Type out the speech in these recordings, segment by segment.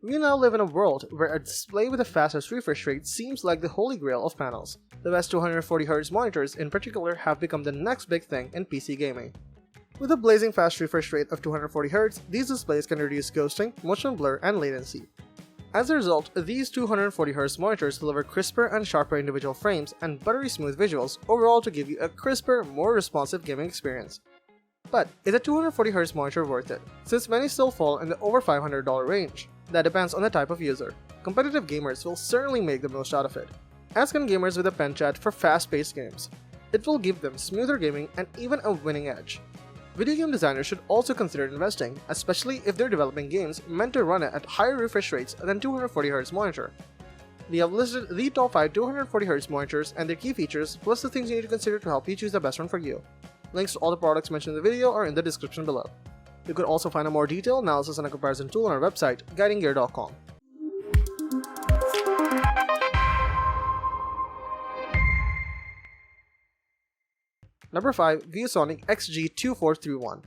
We now live in a world where a display with the fastest refresh rate seems like the holy grail of panels. The best 240Hz monitors in particular have become the next big thing in PC gaming. With a blazing fast refresh rate of 240Hz, these displays can reduce ghosting, motion blur, and latency. As a result, these 240Hz monitors deliver crisper and sharper individual frames and buttery smooth visuals overall to give you a crisper, more responsive gaming experience. But is a 240Hz monitor worth it? Since many still fall in the over $500 range. That depends on the type of user. Competitive gamers will certainly make the most out of it, as can gamers with a pen chat for fast-paced games. It will give them smoother gaming and even a winning edge. Video game designers should also consider investing, especially if they're developing games meant to run at higher refresh rates than 240Hz monitor. We have listed the top 5 240Hz monitors and their key features, plus the things you need to consider to help you choose the best one for you. Links to all the products mentioned in the video are in the description below. You could also find a more detailed analysis and a comparison tool on our website, guidinggear.com. Number 5. ViewSonic XG2431.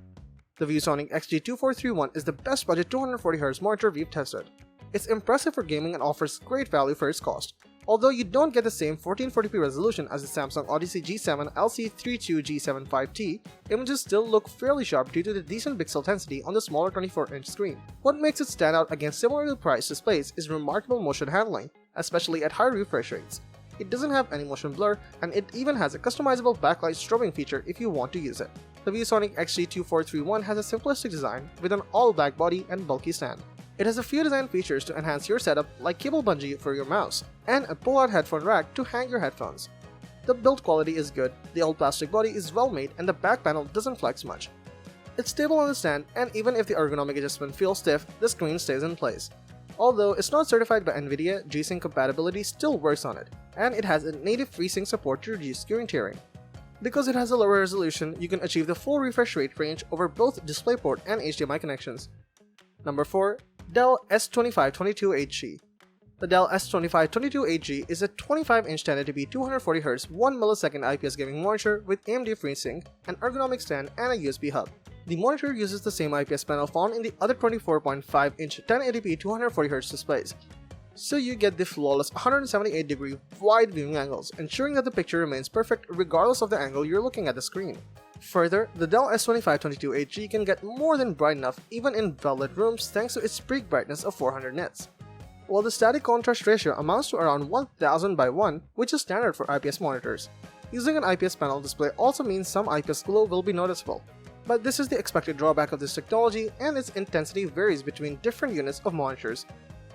The ViewSonic XG2431 is the best budget 240Hz monitor we've tested. It's impressive for gaming and offers great value for its cost. Although you don't get the same 1440p resolution as the Samsung Odyssey G7 LC32G75T, images still look fairly sharp due to the decent pixel density on the smaller 24-inch screen. What makes it stand out against similarly priced displays is remarkable motion handling, especially at high refresh rates. It doesn't have any motion blur, and it even has a customizable backlight strobing feature if you want to use it. The ViewSonic XG2431 has a simplistic design with an all-black body and bulky stand. It has a few design features to enhance your setup, like cable bungee for your mouse, and a pull-out headphone rack to hang your headphones. The build quality is good, the old plastic body is well made, and the back panel doesn't flex much. It's stable on the stand, and even if the ergonomic adjustment feels stiff, the screen stays in place. Although it's not certified by Nvidia, G-Sync compatibility still works on it, and it has a native FreeSync support to reduce screen tearing. Because it has a lower resolution, you can achieve the full refresh rate range over both DisplayPort and HDMI connections. Number 4. Dell S2522HG. The Dell S2522HG is a 25-inch 1080p 240Hz 1 millisecond IPS gaming monitor with AMD FreeSync, an ergonomic stand, and a USB hub. The monitor uses the same IPS panel found in the other 24.5-inch 1080p 240Hz displays, so you get the flawless 178-degree wide viewing angles, ensuring that the picture remains perfect regardless of the angle you're looking at the screen. Further, the Dell S2522HG can get more than bright enough even in well-lit rooms thanks to its peak brightness of 400 nits. While the static contrast ratio amounts to around 1000 by 1, which is standard for IPS monitors. Using an IPS panel display also means some IPS glow will be noticeable. But this is the expected drawback of this technology, and its intensity varies between different units of monitors.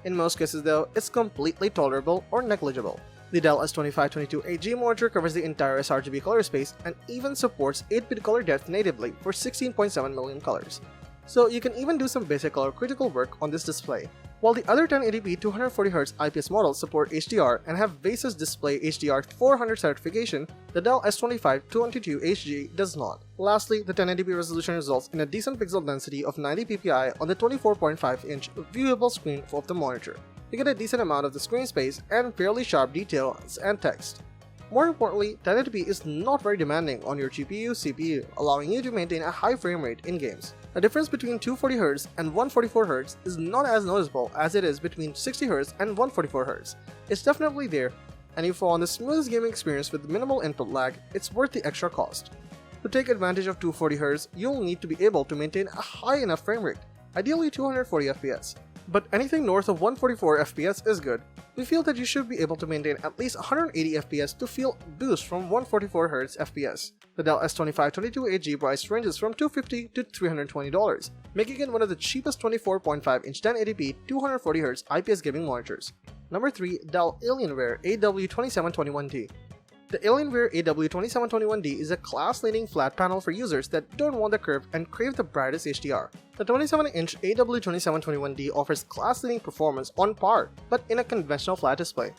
In most cases though, it's completely tolerable or negligible. The Dell S2522HG monitor covers the entire sRGB color space and even supports 8-bit color depth natively for 16.7 million colors. So you can even do some basic color critical work on this display. While the other 1080p 240Hz IPS models support HDR and have VASES Display HDR 400 certification, the Dell S2522HG does not. Lastly, the 1080p resolution results in a decent pixel density of 90 ppi on the 24.5-inch viewable screen of the monitor. You get a decent amount of the screen space and fairly sharp details and text. More importantly, 1080p is not very demanding on your GPU/CPU, allowing you to maintain a high frame rate in games. The difference between 240Hz and 144Hz is not as noticeable as it is between 60Hz and 144Hz. It's definitely there, and if you want the smoothest gaming experience with minimal input lag, it's worth the extra cost. To take advantage of 240Hz, you'll need to be able to maintain a high enough frame rate, ideally 240 FPS. But anything north of 144 FPS is good. We feel that you should be able to maintain at least 180 FPS to feel boost from 144Hz FPS. The Dell S2522HG price ranges from $250 to $320, making it one of the cheapest 24.5-inch 1080p 240Hz IPS gaming monitors. Number 3. Dell Alienware AW2721D. The Alienware AW2721D is a class-leading flat panel for users that don't want the curve and crave the brightest HDR. The 27-inch AW2721D offers class-leading performance on par, but in a conventional flat display.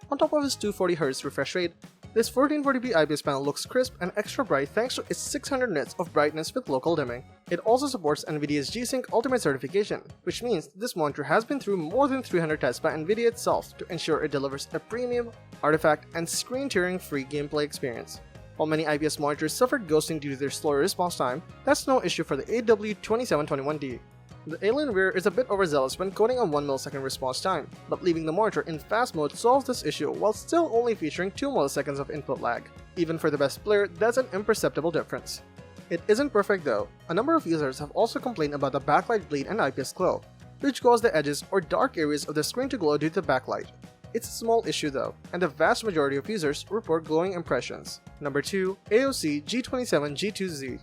On top of its 240Hz refresh rate, this 1440p IPS panel looks crisp and extra bright thanks to its 600 nits of brightness with local dimming. It also supports Nvidia's G-Sync Ultimate certification, which means this monitor has been through more than 300 tests by Nvidia itself to ensure it delivers a premium, artifact, and screen-tearing-free gameplay experience. While many IPS monitors suffered ghosting due to their slower response time, that's no issue for the AW2721D. The Alienware is a bit overzealous when coding on 1 millisecond response time, but leaving the monitor in fast mode solves this issue while still only featuring 2 milliseconds of input lag. Even for the best player, that's an imperceptible difference. It isn't perfect though. A number of users have also complained about the backlight bleed and IPS glow, which cause the edges or dark areas of the screen to glow due to the backlight. It's a small issue though, and the vast majority of users report glowing impressions. Number 2. AOC G27G2Z.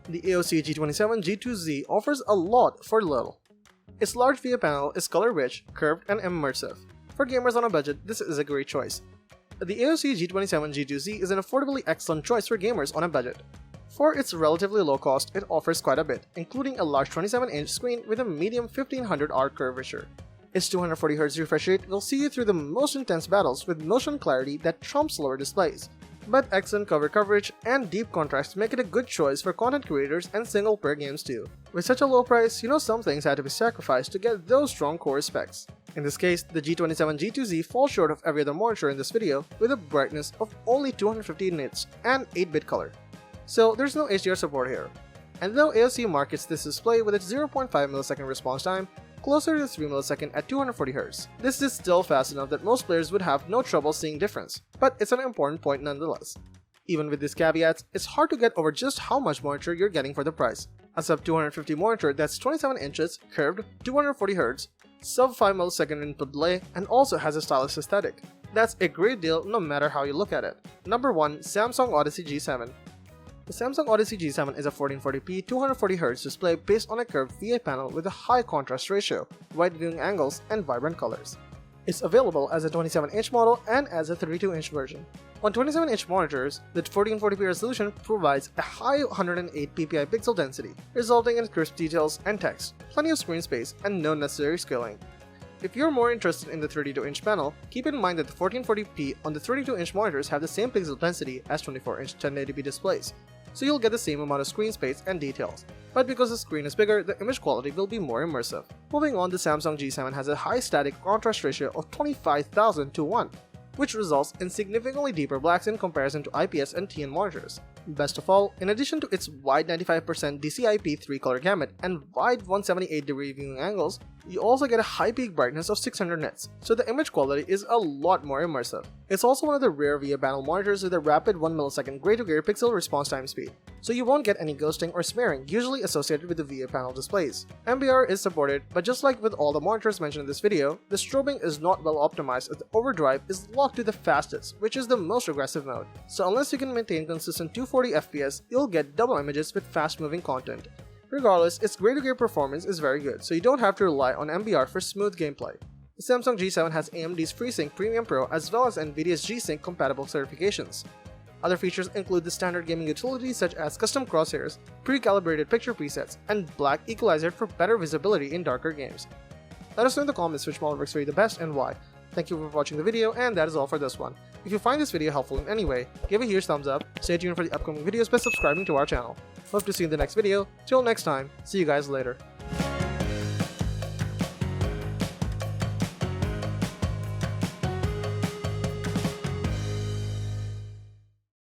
The AOC G27G2Z offers a lot for little. Its large VIA panel is color-rich, curved, and immersive. For gamers on a budget, this is a great choice. The AOC G27G2Z is an affordably excellent choice for gamers on a budget. For its relatively low cost, it offers quite a bit, including a large 27-inch screen with a medium 1500R curvature. Its 240Hz refresh rate will see you through the most intense battles with motion clarity that trumps lower displays. But excellent cover coverage and deep contrast make it a good choice for content creators and single-player games too. With such a low price, you know some things had to be sacrificed to get those strong core specs. In this case, the G27G2Z falls short of every other monitor in this video with a brightness of only 250 nits and 8-bit color. So there's no HDR support here. And though AOC markets this display with its 0.5 millisecond response time, closer to 3 millisecond at 240Hz. This is still fast enough that most players would have no trouble seeing difference, but it's an important point nonetheless. Even with these caveats, it's hard to get over just how much monitor you're getting for the price. A sub 250 monitor that's 27 inches, curved, 240Hz, sub 5 millisecond input delay, and also has a stylish aesthetic. That's a great deal no matter how you look at it. Number 1. Samsung Odyssey G7. The Samsung Odyssey G7 is a 1440p 240Hz display based on a curved VA panel with a high contrast ratio, wide viewing angles, and vibrant colors. It's available as a 27-inch model and as a 32-inch version. On 27-inch monitors, the 1440p resolution provides a high 108 ppi pixel density, resulting in crisp details and text, plenty of screen space, and no necessary scaling. If you're more interested in the 32-inch panel, keep in mind that the 1440p on the 32-inch monitors have the same pixel density as 24-inch 1080p displays, so you'll get the same amount of screen space and details. But because the screen is bigger, the image quality will be more immersive. Moving on, the Samsung G7 has a high static contrast ratio of 25,000 to 1, which results in significantly deeper blacks in comparison to IPS and TN monitors. Best of all, in addition to its wide 95% DCI-P3 color gamut and wide 178-degree viewing angles, you also get a high peak brightness of 600 nits, so the image quality is a lot more immersive. It's also one of the rare VIA panel monitors with a rapid 1 millisecond gray-to-gray pixel response time speed, so you won't get any ghosting or smearing usually associated with the VIA panel displays. MBR is supported, but just like with all the monitors mentioned in this video, the strobing is not well optimized as the overdrive is locked to the fastest, which is the most aggressive mode. So unless you can maintain consistent 240 FPS, you'll get double images with fast-moving content. Regardless, its gray-to-gray performance is very good, so you don't have to rely on MBR for smooth gameplay. The Samsung G7 has AMD's FreeSync Premium Pro as well as NVIDIA's G-Sync compatible certifications. Other features include the standard gaming utilities such as custom crosshairs, pre-calibrated picture presets, and black equalizer for better visibility in darker games. Let us know in the comments which model works for you the best and why. Thank you for watching the video, and that is all for this one. If you find this video helpful in any way, give a huge thumbs up, stay tuned for the upcoming videos by subscribing to our channel. Hope to see you in the next video. Till next time, see you guys later.